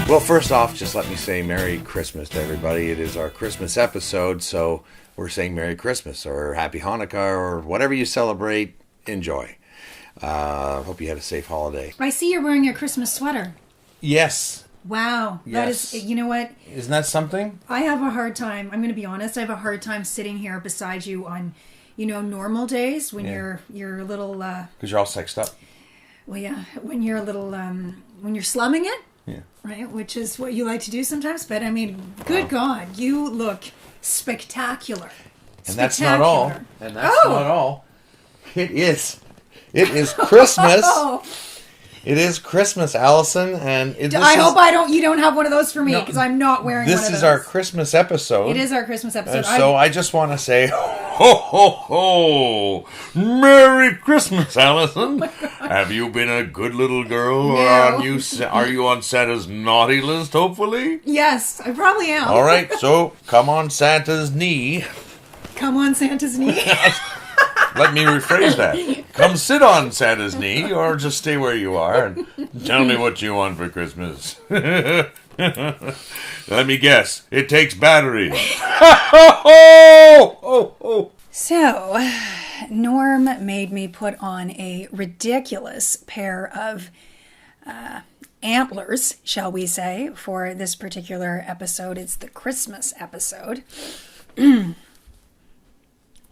Well, first off, just let me say Merry Christmas to everybody. It is our Christmas episode, so we're saying Merry Christmas or Happy Hanukkah or whatever you celebrate. Enjoy. Hope you had a safe holiday. I see you're wearing your Christmas sweater. Yes. Wow. Yes. That is, you know what? Isn't that something? I have a hard time, I'm going to be honest, I have a hard time sitting here beside you on, normal days when you're a little... Because you're all sexed up. Well, yeah, when you're a little, when you're slumming it. Yeah. Right, which is what you like to do sometimes. But, I mean, good God, you look spectacular. And that's not all. And that's not all. It is. It is Christmas. It is Christmas, Allison, and I hope you don't have one of those for me, because I'm not wearing one of those. This is our Christmas episode. It is our Christmas episode. So I just want to say, ho, ho, ho! Merry Christmas, Allison. Have you been a good little girl, or are you on Santa's naughty list, hopefully? Yes, I probably am. All right, so come on Santa's knee. Come on Santa's knee? Let me rephrase that. Come sit on Santa's knee, or just stay where you are and tell me what you want for Christmas. Let me guess. It takes batteries. So, Norm made me put on a ridiculous pair of antlers, shall we say, for this particular episode. It's the Christmas episode.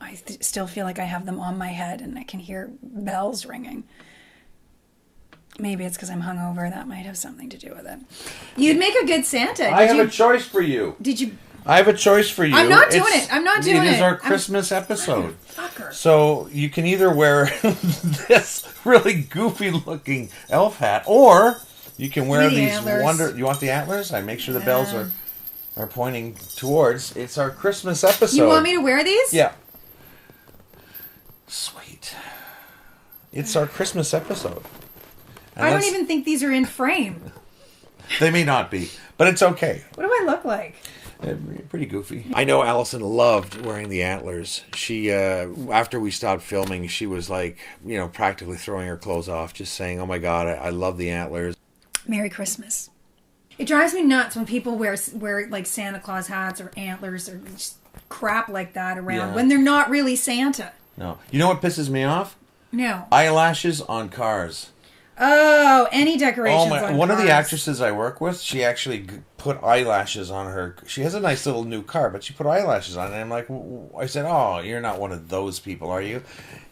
I still feel like I have them on my head and I can hear bells ringing. Maybe it's because I'm hungover. That might have something to do with it. You'd make a good Santa. I have a choice for you. Did you? I have a choice for you. I'm not doing it. It is our Christmas episode. Fucker. So you can either wear this really goofy looking elf hat, or you can wear these antlers. You want the antlers? I make sure the bells are pointing towards. It's our Christmas episode. You want me to wear these? Yeah. Sweet. It's our Christmas episode. And I don't even think these are in frame. They may not be, but it's okay. What do I look like? Pretty goofy. I know Allison loved wearing the antlers. She, after we stopped filming, she was like, practically throwing her clothes off, just saying, "Oh my God, I love the antlers." Merry Christmas. It drives me nuts when people wear like Santa Claus hats or antlers or just crap like that around when they're not really Santa. No. You know what pisses me off? No. Eyelashes on cars. Oh, any decorations on cars. One of the actresses I work with, she actually put eyelashes on her. She has a nice little new car, but she put eyelashes on it. And I'm like, I said, "Oh, you're not one of those people, are you?"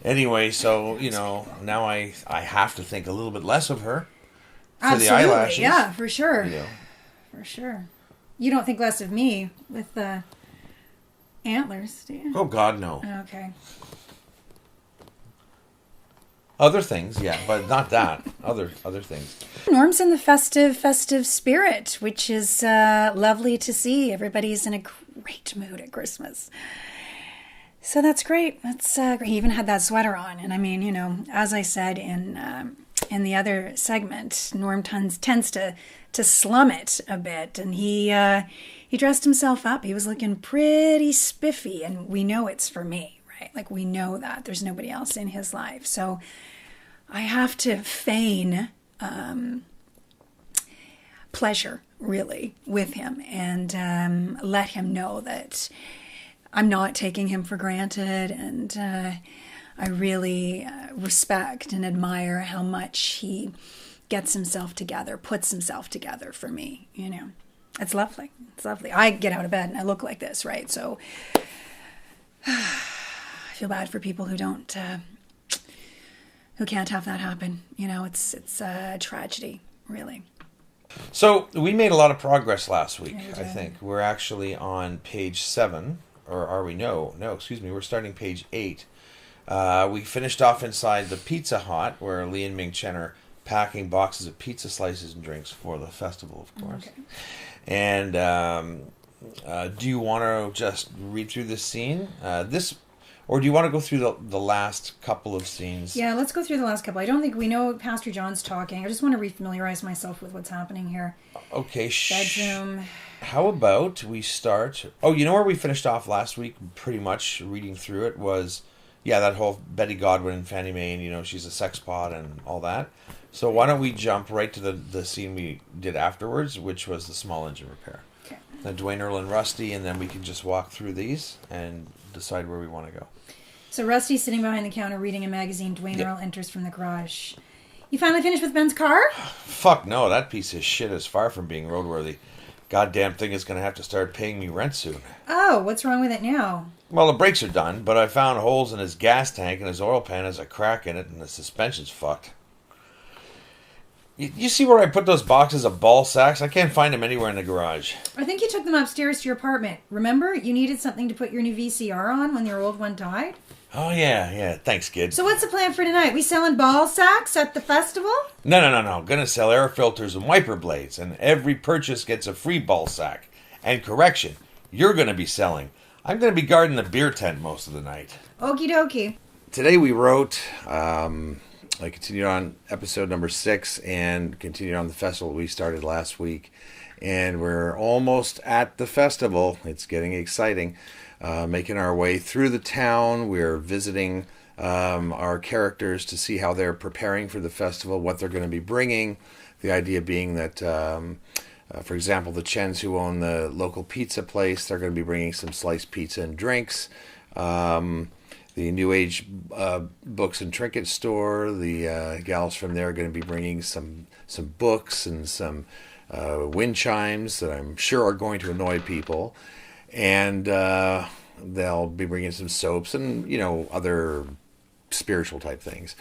Anyway, so, now I have to think a little bit less of her for the eyelashes. Yeah, for sure. For sure. You don't think less of me with the antlers, do you? Oh, God, no. Okay. Other things, yeah, but not that. Other things. Norm's in the festive spirit, which is lovely to see. Everybody's in a great mood at Christmas. So that's great. That's he even had that sweater on. And I mean, as I said in the other segment, Norm tends to slum it a bit. And he dressed himself up. He was looking pretty spiffy. And we know it's for me, right? Like, we know that. There's nobody else in his life. So I have to feign pleasure, really, with him and let him know that I'm not taking him for granted, and I really respect and admire how much he gets himself together, puts himself together for me, It's lovely. It's lovely. I get out of bed and I look like this, right? So I feel bad for people who can't have that happen. It's a tragedy, really. So we made a lot of progress last week, I think. We're actually on page 7, or are we? No, excuse me. We're starting page 8. We finished off inside the Pizza Hut, where Lee and Ming Chen are packing boxes of pizza slices and drinks for the festival, of course. Okay. And do you want to just read through this scene? Or do you want to go through the last couple of scenes? Yeah, let's go through the last couple. I don't think we know Pastor John's talking. I just want to refamiliarize myself with what's happening here. Okay. Bedroom. How about we start... Oh, you know where we finished off last week, pretty much reading through it, was Yeah, that whole Betty Godwin and Fannie Mae, and, she's a sex pot and all that. So why don't we jump right to the scene we did afterwards, which was the small engine repair. Okay. Then Dwayne, Earl, and Rusty, and then we can just walk through these and decide where we want to go. So Rusty's sitting behind the counter reading a magazine. Dwayne Earl enters from the garage. You finally finished with Ben's car? Fuck no, that piece of shit is far from being roadworthy. Goddamn thing is going to have to start paying me rent soon. Oh, what's wrong with it now? Well, the brakes are done, but I found holes in his gas tank and his oil pan has a crack in it and the suspension's fucked. You see where I put those boxes of ball sacks? I can't find them anywhere in the garage. I think you took them upstairs to your apartment. Remember? You needed something to put your new VCR on when your old one died? Oh, yeah. Thanks, kid. So what's the plan for tonight? We selling ball sacks at the festival? No. Gonna sell air filters and wiper blades, and every purchase gets a free ball sack. And correction, you're gonna be selling. I'm gonna be guarding the beer tent most of the night. Okie dokie. Today we wrote... I continued on episode number 6 and continued on the festival we started last week. And we're almost at the festival. It's getting exciting. Making our way through the town. We're visiting our characters to see how they're preparing for the festival, what they're going to be bringing. The idea being that, for example, the Chens who own the local pizza place, they're going to be bringing some sliced pizza and drinks. The New Age books and trinket store, the gals from there are going to be bringing some books and some wind chimes that I'm sure are going to annoy people. And they'll be bringing some soaps and, other spiritual type things.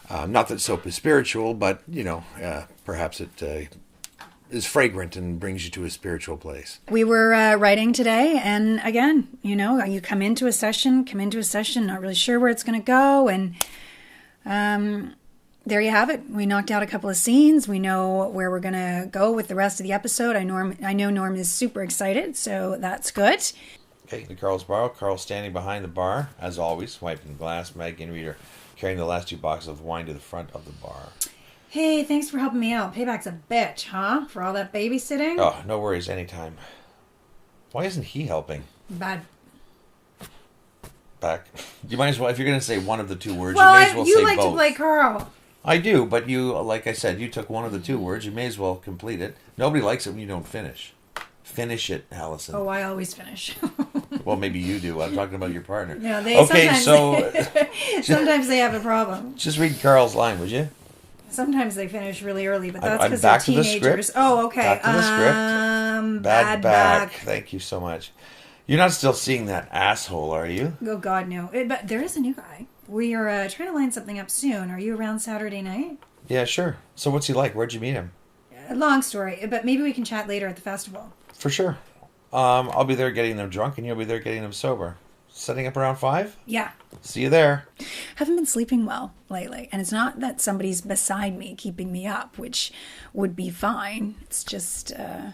Not that soap is spiritual, but, perhaps it is fragrant and brings you to a spiritual place. We were writing today, and again, you come into a session, not really sure where it's going to go, and there you have it. We knocked out a couple of scenes. We know where we're going to go with the rest of the episode. I know Norm is super excited, so that's good. Okay, the Carl's bar. Carl's standing behind the bar, as always, wiping the glass. Maggie and Reader carrying the last 2 boxes of wine to the front of the bar. Hey, thanks for helping me out. Payback's a bitch, huh? For all that babysitting? Oh, no worries, anytime. Why isn't he helping? Bad. Back. You might as well, if you're going to say one of the 2 words, Well, you may as well say both. You like to play Carl. I do, but you, like I said, you took one of the 2 words. You may as well complete it. Nobody likes it when you don't finish. Finish it, Allison. Oh, I always finish. Well, maybe you do. I'm talking about your partner. No, sometimes they have a problem. Just read Carl's line, would you? Sometimes they finish really early, but that's because they're teenagers. To the script. Oh, okay. Back to the script. Bad back. Thank you so much. You're not still seeing that asshole, are you? Oh, God, no. But there is a new guy. We are trying to line something up soon. Are you around Saturday night? Yeah, sure. So what's he like? Where'd you meet him? Long story, but maybe we can chat later at the festival. For sure. I'll be there getting them drunk, and you'll be there getting them sober. Setting up around 5? Yeah. See you there. Haven't been sleeping well lately, and it's not that somebody's beside me keeping me up, which would be fine. It's just, I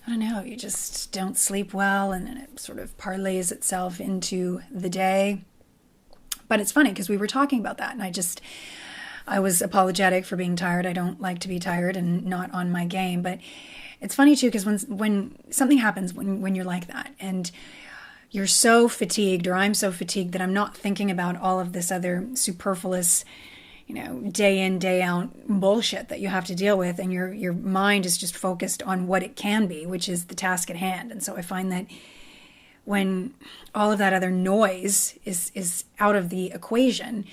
don't know, you just don't sleep well, and then it sort of parlays itself into the day. But it's funny, because we were talking about that, and I was apologetic for being tired. I don't like to be tired and not on my game, but it's funny, too, because when something happens, when you're like that, and you're so fatigued, or I'm so fatigued, that I'm not thinking about all of this other superfluous, day in, day out bullshit that you have to deal with, and your mind is just focused on what it can be, which is the task at hand. And so I find that when all of that other noise is out of the equation,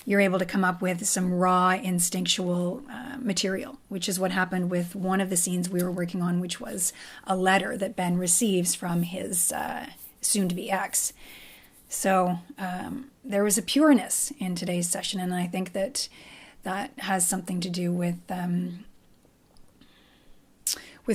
you're able to come up with some raw, instinctual material, which is what happened with one of the scenes we were working on, which was a letter that Ben receives from his soon-to-be ex. So there was a pureness in today's session, and I think that has something to do with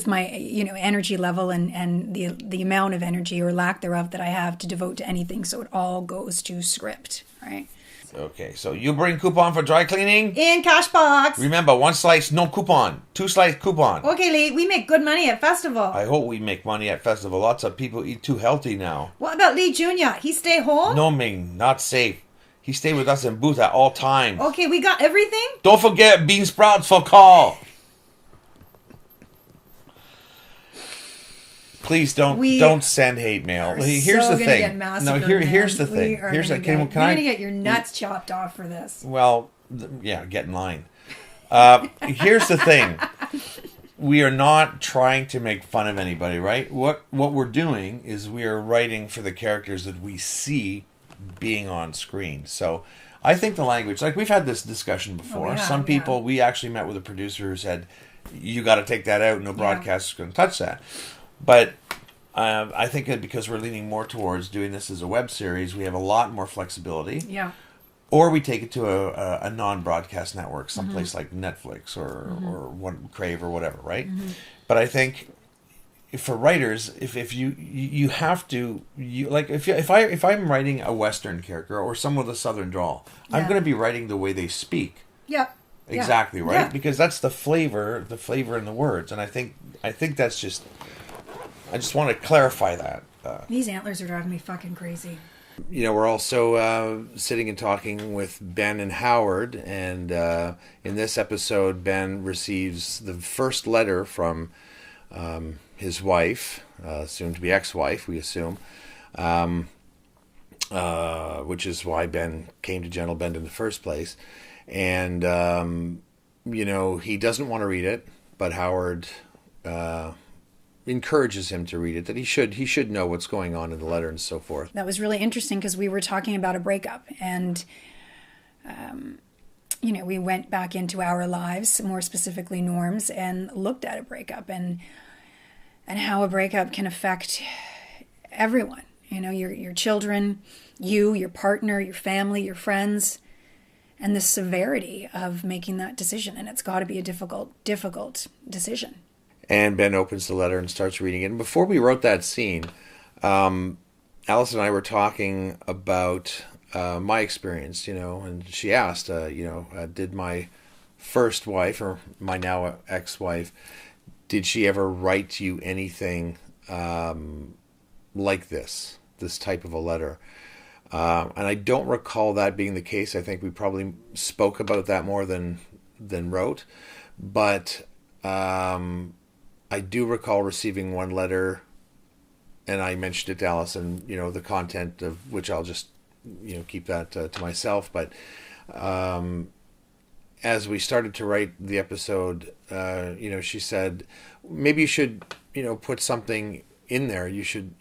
my energy level and the amount of energy or lack thereof that I have to devote to anything. So it all goes to script, right? Okay, so you bring coupon for dry cleaning? In cash box. Remember, 1 slice, no coupon. 2 slice, coupon. Okay, Lee, we make good money at festival. I hope we make money at festival. Lots of people eat too healthy now. What about Lee Jr.? He stay home? No, Ming, not safe. He stay with us in booth at all times. Okay, we got everything? Don't forget bean sprouts for call. Please don't send hate mail. Here's the thing. Here's the thing. You're gonna get your nuts chopped off for this. Well, get in line. Here's the thing. We are not trying to make fun of anybody, right? What we're doing is we are writing for the characters that we see being on screen. So I think the language, like we've had this discussion before. Some people, we actually met with a producer who said, you got to take that out. No broadcaster's going to touch that. But I think that because we're leaning more towards doing this as a web series, we have a lot more flexibility. Yeah. Or we take it to a non-broadcast network, someplace like Netflix or Crave or whatever, right? But I think for writers, if you have to, if I'm writing a Western character or someone with a Southern drawl, I'm going to be writing the way they speak. Yeah. Exactly, right? Yeah. Because that's the flavor in the words, and I think that's just. I just want to clarify that. These antlers are driving me fucking crazy. We're also sitting and talking with Ben and Howard, and in this episode, Ben receives the first letter from his wife, soon-to-be ex-wife, we assume, which is why Ben came to Gentle Bend in the first place. And, he doesn't want to read it, but Howard encourages him to read it, that he should know what's going on in the letter and so forth. That was really interesting because we were talking about a breakup, and we went back into our lives, more specifically Norm's, and looked at a breakup and how a breakup can affect everyone. Your children, your partner, your family, your friends, and the severity of making that decision. And it's got to be a difficult decision. And Ben opens the letter and starts reading it. And before we wrote that scene, Alice and I were talking about my experience, and she asked, did my first wife, or my now ex-wife, did she ever write you anything like this type of a letter? And I don't recall that being the case. I think we probably spoke about that more than wrote. But I do recall receiving one letter, and I mentioned it to Alice, and the content of which I'll just keep that to myself. But as we started to write the episode, she said, maybe you should put something in there. You should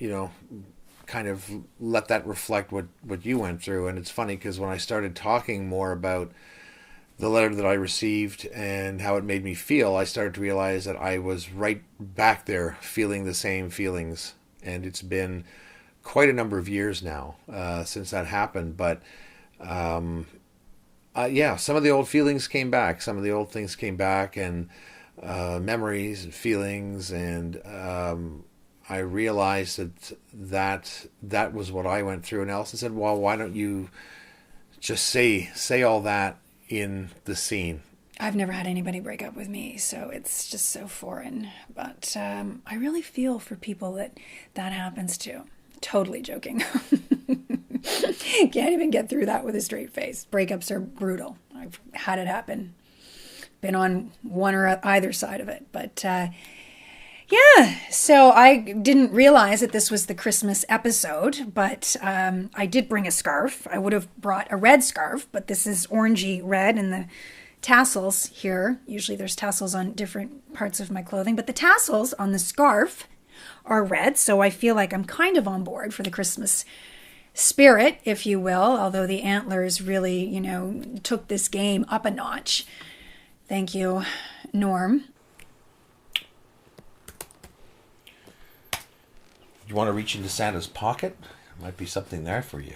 kind of let that reflect what you went through. And it's funny because when I started talking more about the letter that I received and how it made me feel, I started to realize that I was right back there feeling the same feelings. And it's been quite a number of years now since that happened. But some of the old feelings came back. Some of the old things came back, and memories and feelings. And I realized that was what I went through. And Alison said, well, why don't you just say all that in the scene? I've never had anybody break up with me, so it's just so foreign. But I really feel for people that happens to. Totally joking. Can't even get through that with a straight face. Breakups are brutal. I've had it happen. Been on one or either side of it. But so I didn't realize that this was the Christmas episode, but I did bring a scarf. I would have brought a red scarf, but this is orangey red, and the tassels here, usually there's tassels on different parts of my clothing, but the tassels on the scarf are red, so I feel like I'm kind of on board for the Christmas spirit, if you will, although the antlers really, took this game up a notch. Thank you, Norm. You want to reach into Santa's pocket? There might be something there for you.